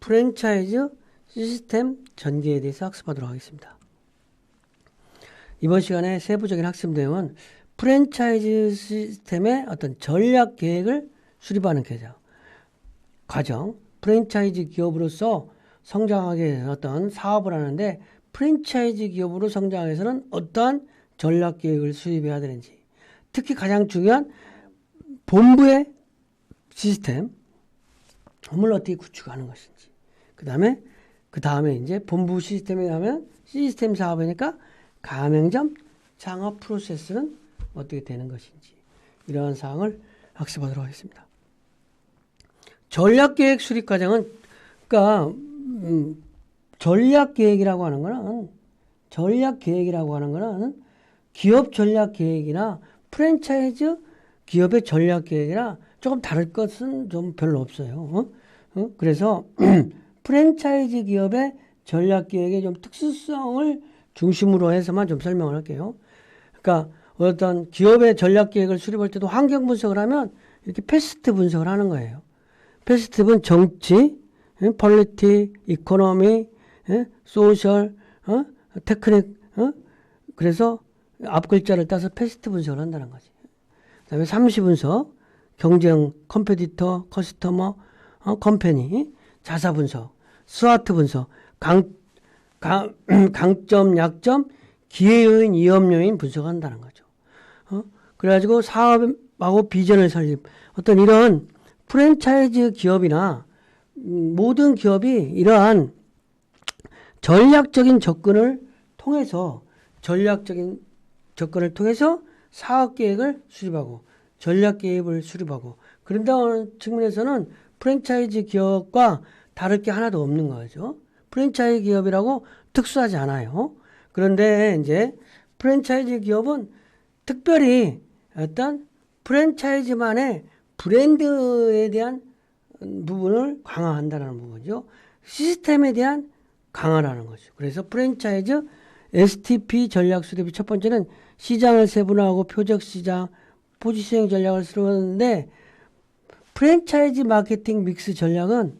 프랜차이즈 시스템 전개에 대해서 학습하도록 하겠습니다. 이번 시간에 세부적인 학습 내용은 프랜차이즈 시스템의 어떤 전략 계획을 수립하는 과정, 프랜차이즈 기업으로서 성장하기 위해서 어떤 사업을 하는데 프랜차이즈 기업으로 성장하기 위해서는 어떠한 전략 계획을 수립해야 되는지, 특히 가장 중요한 본부의 시스템을 어떻게 구축하는 것인지, 그 다음에 이제 본부 시스템에 가면 시스템 사업이니까 가맹점 창업 프로세스는 어떻게 되는 것인지, 이러한 사항을 학습하도록 하겠습니다. 전략계획 수립 과정은, 그러니까 전략계획이라고 하는 거는 기업 전략계획이나 프랜차이즈 기업의 전략계획이나 조금 다를 것은 좀 별로 없어요. 그래서 프랜차이즈 기업의 전략계획의 좀 특수성을 중심으로 해서만 좀 설명을 할게요. 그러니까 어떤 기업의 전략계획을 수립할 때도 환경 분석을 하면 이렇게 패스트 분석을 하는 거예요. 패스트는 정치, 폴리티, 이코노미, 소셜, 테크닉, 그래서 앞 글자를 따서 패스트 분석을 한다는 거지. 그 다음에 30분석, 경쟁, 컴페티터, 커스터머, 컴퍼니, 자사 분석, 스와트 분석, 강점, 약점, 기회 요인, 위험 요인 분석한다는 거죠. 그래가지고 사업하고 비전을 설립. 어떤 이런 프랜차이즈 기업이나 모든 기업이 이러한 전략적인 접근을 통해서 사업 계획을 수립하고 전략 계획을 수립하고 그런다는 측면에서는 프랜차이즈 기업과 다를 게 하나도 없는 거죠. 프랜차이즈 기업이라고 특수하지 않아요. 그런데 이제 프랜차이즈 기업은 특별히 어떤 프랜차이즈만의 브랜드에 대한 부분을 강화한다는 부분이죠. 시스템에 대한 강화라는 거죠. 그래서 프랜차이즈 STP 전략 수립의 첫 번째는 시장을 세분화하고 표적 시장, 포지셔닝 전략을 수립하는데 프랜차이즈 마케팅 믹스 전략은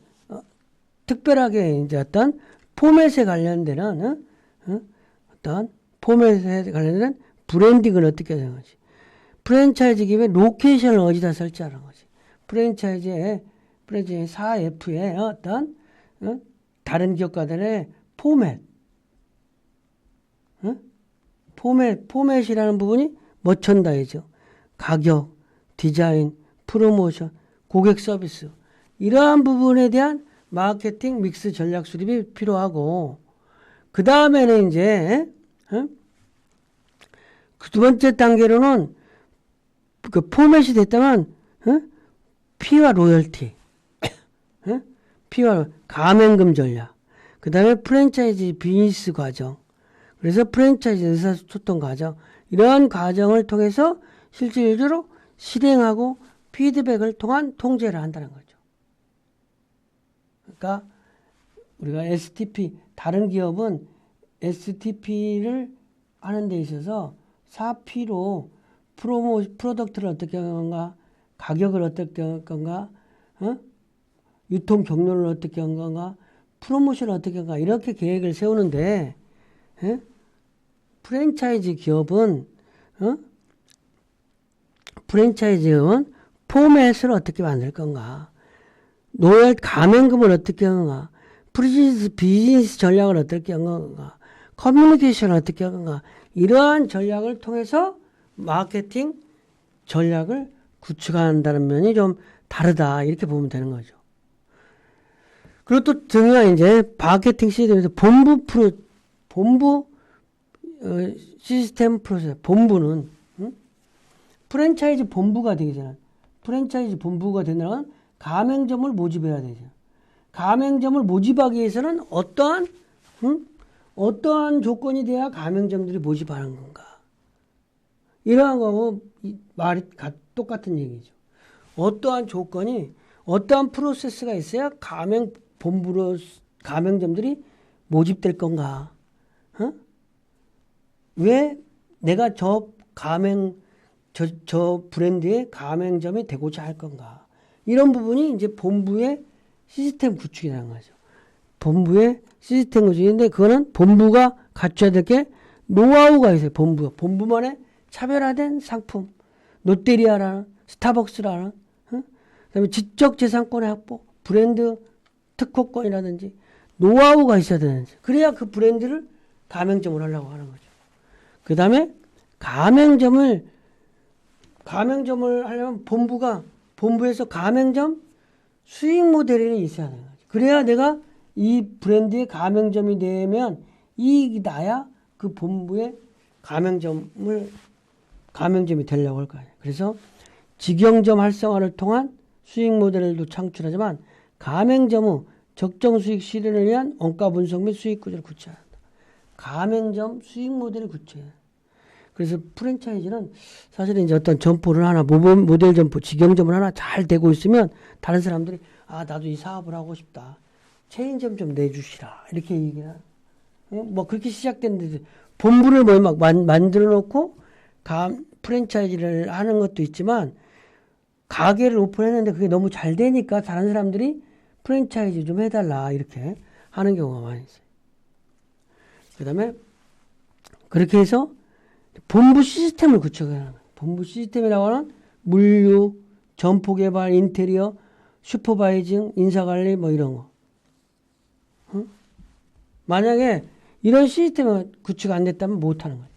특별하게 이제 어떤 포맷에 관련되는 브랜딩을 어떻게 하는 거지. 프랜차이즈 기업의 로케이션을 어디다 설치하는 거지. 프랜차이즈 4F의 어떤 다른 기업가들의 포맷이라는 부분이 머천다이즈, 가격, 디자인, 프로모션, 고객 서비스, 이러한 부분에 대한 마케팅 믹스 전략 수립이 필요하고, 그 다음에는 이제 그 두 번째 단계로는 그 포맷이 됐다면 피와 로열티, 피와 가맹금 전략, 그 다음에 프랜차이즈 비즈니스 과정, 그래서 프랜차이즈 의사소통 과정, 이러한 과정을 통해서 실질적으로 실행하고 피드백을 통한 통제를 한다는 거죠. 그러니까 우리가 STP, 다른 기업은 STP를 하는 데 있어서 4P로 프로덕트를 어떻게 할 건가, 가격을 어떻게 할 건가, 유통 경로를 어떻게 할 건가, 프로모션을 어떻게 할 건가, 이렇게 계획을 세우는데 프랜차이즈 기업은 포맷을 어떻게 만들 건가, 가맹금을 어떻게 할 건가, 비즈니스 전략을 어떻게 할 건가, 커뮤니케이션을 어떻게 할 건가, 이러한 전략을 통해서 마케팅 전략을 구축한다는 면이 좀 다르다, 이렇게 보면 되는 거죠. 그리고 또 중요한 이제 마케팅 시스템에서 본부 시스템 프로세스, 본부는 프랜차이즈 본부가 되잖아. 프랜차이즈 본부가 되려면 가맹점을 모집해야 되죠. 가맹점을 모집하기 위해서는 어떠한 조건이 돼야 가맹점들이 모집하는 건가? 이러한 거하고 말이 똑같은 얘기죠. 어떠한 조건이, 어떠한 프로세스가 있어야 가맹점들이 모집될 건가? 왜 내가 저 브랜드의 가맹점이 되고자 할 건가? 이런 부분이 이제 본부의 시스템 구축이라는 거죠. 본부의 시스템 구조인데 그거는 본부가 갖춰야 될 게 노하우가 있어요. 본부만의 차별화된 상품. 롯데리아라는 스타벅스라는 그다음에 지적재산권의 확보, 브랜드 특허권이라든지 노하우가 있어야 되는지 그래야 그 브랜드를 가맹점을 하려고 하는 거죠. 그 다음에 가맹점을 하려면 본부에서 가맹점 수익 모델이 있어야 되는 거죠. 그래야 내가 이 브랜드의 가맹점이 되면 이익이 나야 그 본부의 가맹점이 되려고 할 거예요. 그래서 직영점 활성화를 통한 수익 모델도 창출하지만 가맹점 후 적정 수익 실현을 위한 원가 분석 및 수익 구조를 구체화한다. 가맹점 수익 모델을 구체화해요. 그래서 프랜차이즈는 사실은 이제 어떤 점포를 하나, 모델 점포, 직영점을 하나 잘 되고 있으면 다른 사람들이 나도 이 사업을 하고 싶다. 체인점 좀 내주시라. 이렇게 얘기를 뭐 그렇게 시작됐는데 본부를 막 만들어 놓고 프랜차이즈를 하는 것도 있지만 가게를 오픈했는데 그게 너무 잘 되니까 다른 사람들이 프랜차이즈 좀 해달라 이렇게 하는 경우가 많이 있어요. 그 다음에 그렇게 해서 본부 시스템을 구축해야 하는 거예요. 본부 시스템이라고 하는 물류, 점포 개발, 인테리어, 슈퍼바이징, 인사관리 뭐 이런 거. 만약에 이런 시스템이 구축 안 됐다면 못 하는 거예요.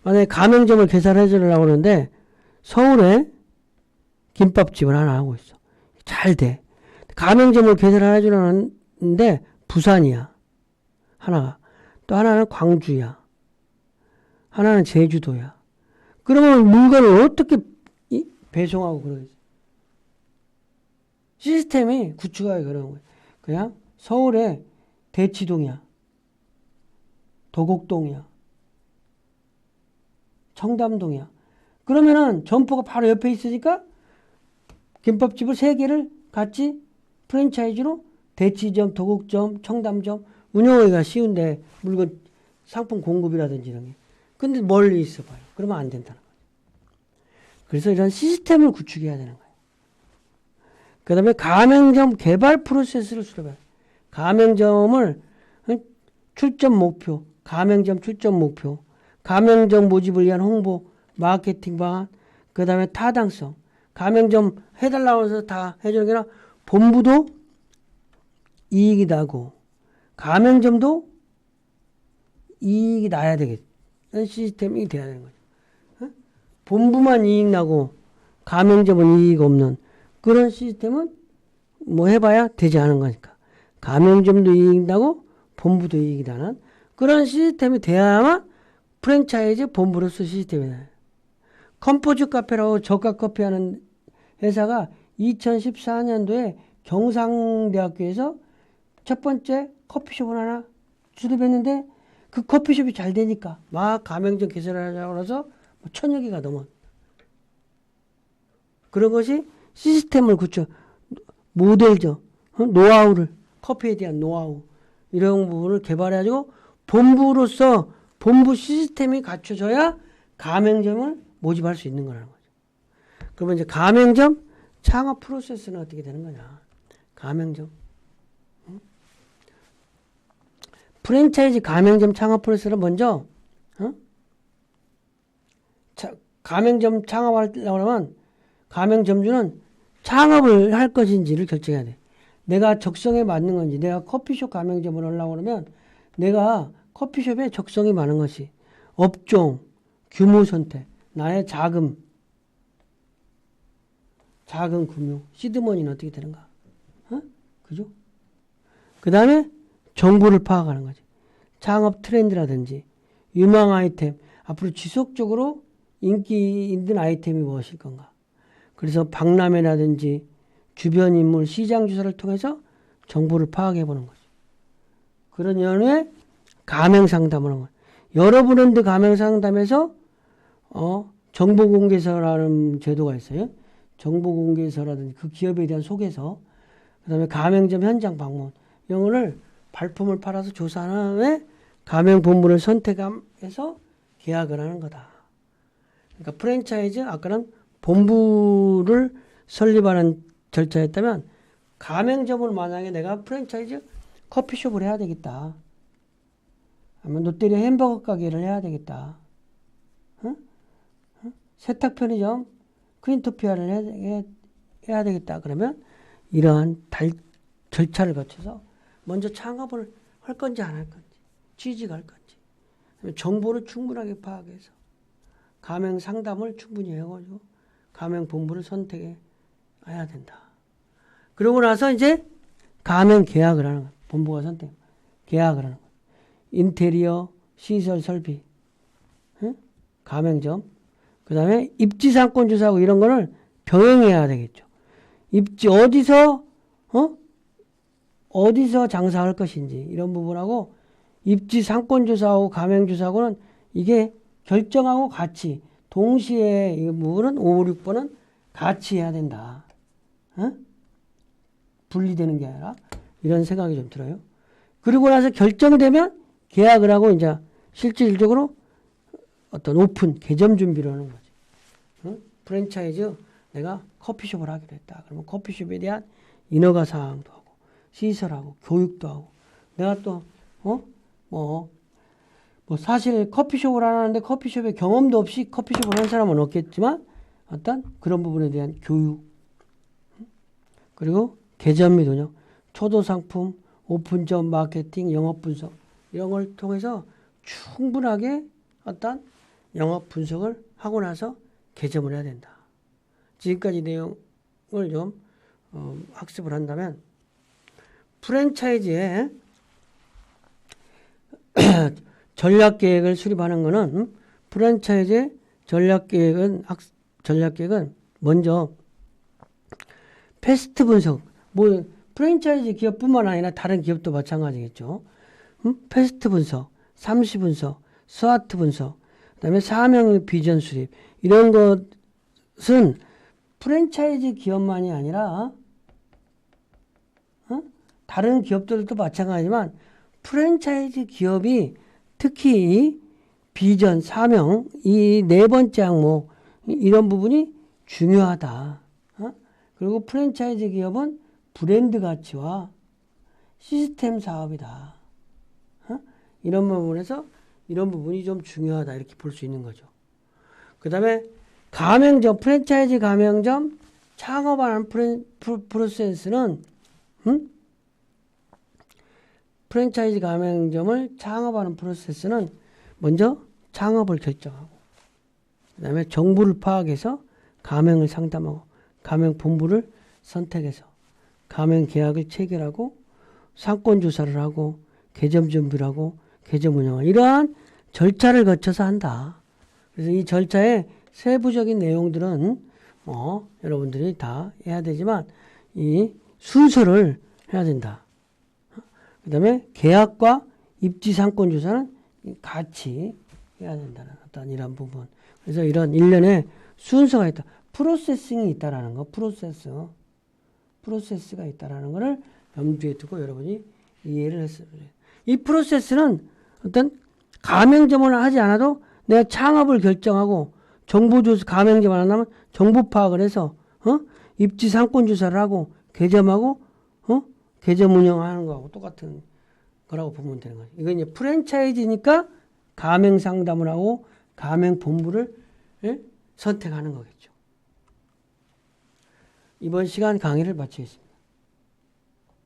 만약에 가맹점을 개설해 주려고 하는데 서울에 김밥집을 하나 하고 있어. 잘 돼. 가맹점을 개설해 주려는데 부산이야. 하나가. 또 하나는 광주야. 하나는 제주도야. 그러면 물건을 어떻게 배송하고 그러겠어? 시스템이 구축하기 어려운 거예요. 그냥 서울에 대치동이야. 도곡동이야. 청담동이야. 그러면은 점포가 바로 옆에 있으니까 김밥집을 3개를 같이 프랜차이즈로 대치점, 도곡점, 청담점 운영하기가 쉬운데 물건 상품 공급이라든지 이런 게. 근데 멀리 있어 봐요. 그러면 안 된다는 거예요. 그래서 이런 시스템을 구축해야 되는 거예요. 그 다음에 가맹점 개발 프로세스를 수립해요. 가맹점을 출점 목표, 가맹점 출점 목표, 가맹점 모집을 위한 홍보, 마케팅 방안, 그 다음에 타당성. 가맹점 해달라고 해서 다 해주는 게 아니라 본부도 이익이 나고 가맹점도 이익이 나야 되겠다. 시스템이 돼야 되는 거죠. 본부만 이익 나고 가맹점은 이익 없는 그런 시스템은 뭐 해봐야 되지 않은 거니까. 가맹점도 이익 나고 본부도 이익이 나는 그런 시스템이 돼야만 프랜차이즈 본부로서 시스템이 나요. 컴포즈 카페라고 저가 커피 하는 회사가 2014년도에 경상대학교에서 첫 번째 커피숍을 하나 수립했는데 그 커피숍이 잘 되니까 막 가맹점 개설하자고 해서 1000여 개가 넘어. 그런 것이 시스템을 구축, 모델죠. 노하우를, 커피에 대한 노하우 이런 부분을 개발해가지고 본부로서 본부 시스템이 갖춰져야 가맹점을 모집할 수 있는 거라는 거죠. 그러면 이제 가맹점 창업 프로세스는 어떻게 되는 거냐. 가맹점. 프랜차이즈 가맹점 창업 프로세스는 먼저 가맹점 창업하려고 하면 가맹점주는 창업을 할 것인지를 결정해야 돼. 내가 적성에 맞는 건지 내가 커피숍 가맹점을 하려고 그러면 내가 커피숍에 적성이 많은 것이 업종, 규모 선택, 나의 자금 금융, 시드머니는 어떻게 되는가? 그죠? 그 다음에 정보를 파악하는 거지. 창업 트렌드라든지 유망 아이템, 앞으로 지속적으로 인기 있는 아이템이 무엇일 건가? 그래서 박람회라든지 주변 인물, 시장 조사를 통해서 정보를 파악해 보는 거죠. 그런 연후에 가맹 상담을 하는 거예요. 여러 브랜드 가맹 상담에서 정보 공개서라는 제도가 있어요. 정보 공개서라든지 그 기업에 대한 소개서, 그 다음에 가맹점 현장 방문, 이런 거를 발품을 팔아서 조사한 후에 가맹 본부를 선택해서 계약을 하는 거다. 그러니까 프랜차이즈, 아까는 본부를 설립하는 절차였다면 가맹점을 만약에 내가 프랜차이즈 커피숍을 해야 되겠다. 아니면 롯데리아 햄버거 가게를 해야 되겠다. 응? 세탁 편의점 클린토피아를 해야 되겠다. 그러면 이러한 절차를 거쳐서 먼저 창업을 할 건지 안 할 건지, 취직할 건지, 정보를 충분하게 파악해서 가맹 상담을 충분히 해가지고 가맹 본부를 선택해야 된다. 그러고 나서 이제 가맹 계약을 하는 거야. 본부가 선택, 계약을 하는 거야. 인테리어, 시설, 설비, 응? 가맹점, 그 다음에 입지 상권 조사하고 이런 거를 병행해야 되겠죠. 입지 어디서 장사할 것인지 이런 부분하고 입지 상권 조사하고 가맹 조사하고는 이게 결정하고 같이 동시에 이 부분은 5, 6번은 같이 해야 된다. 분리되는 게 아니라 이런 생각이 좀 들어요. 그리고 나서 결정되면 계약을 하고 이제 실질적으로 어떤 오픈 개점 준비를 하는 거지. 프랜차이즈 내가 커피숍을 하기로 했다. 그러면 커피숍에 대한 인허가 사항도 하고 시설하고 교육도 하고 내가 또 사실 커피숍을 안 하는데 커피숍에 경험도 없이 커피숍을 하는 사람은 없겠지만 어떤 그런 부분에 대한 교육 그리고 개점 및 운영, 초도 상품, 오픈점 마케팅, 영업 분석 이런 걸 통해서 충분하게 어떤 영업 분석을 하고 나서 개점을 해야 된다. 지금까지 내용을 좀 학습을 한다면 프랜차이즈의 전략계획을 수립하는 것은 프랜차이즈 전략계획은 먼저 패스트 분석 프랜차이즈 기업뿐만 아니라 다른 기업도 마찬가지겠죠. 패스트 분석, 삼시 분석, 스와트 분석, 그다음에 사명 비전 수립 이런 것은 프랜차이즈 기업만이 아니라 다른 기업들도 마찬가지지만 프랜차이즈 기업이 특히 비전, 사명 이 네 번째 항목 이런 부분이 중요하다. 그리고 프랜차이즈 기업은 브랜드 가치와 시스템 사업이다. 이런 부분에서 이런 부분이 좀 중요하다 이렇게 볼 수 있는 거죠. 그 다음에 가맹점, 프랜차이즈 가맹점 창업하는 프로세스는 프랜차이즈 가맹점을 창업하는 프로세스는 먼저 창업을 결정하고 그 다음에 정보를 파악해서 가맹을 상담하고 가맹 본부를 선택해서 가맹 계약을 체결하고 상권 조사를 하고 개점 준비를 하고 개점 운영을 이러한 절차를 거쳐서 한다. 그래서 이 절차의 세부적인 내용들은 여러분들이 다 해야 되지만 이 순서를 해야 된다. 그 다음에 계약과 입지 상권 조사는 같이 해야 된다는 어떤 이런 부분. 그래서 이런 일련의 순서가 있다. 프로세싱이 있다라는 거, 프로세스가 있다라는 거를 염두에 두고 여러분이 이해를 했어요. 이 프로세스는 어떤 가맹점을 하지 않아도 내가 창업을 결정하고 정보조사 가맹점 안 하면 정보 파악을 해서 입지 상권 조사를 하고 개점하고 개점 운영하는 거하고 똑같은 거라고 보면 되는 거죠. 이건 이제 프랜차이즈니까 가맹 상담을 하고 가맹 본부를 선택하는 거겠죠. 이번 시간 강의를 마치겠습니다.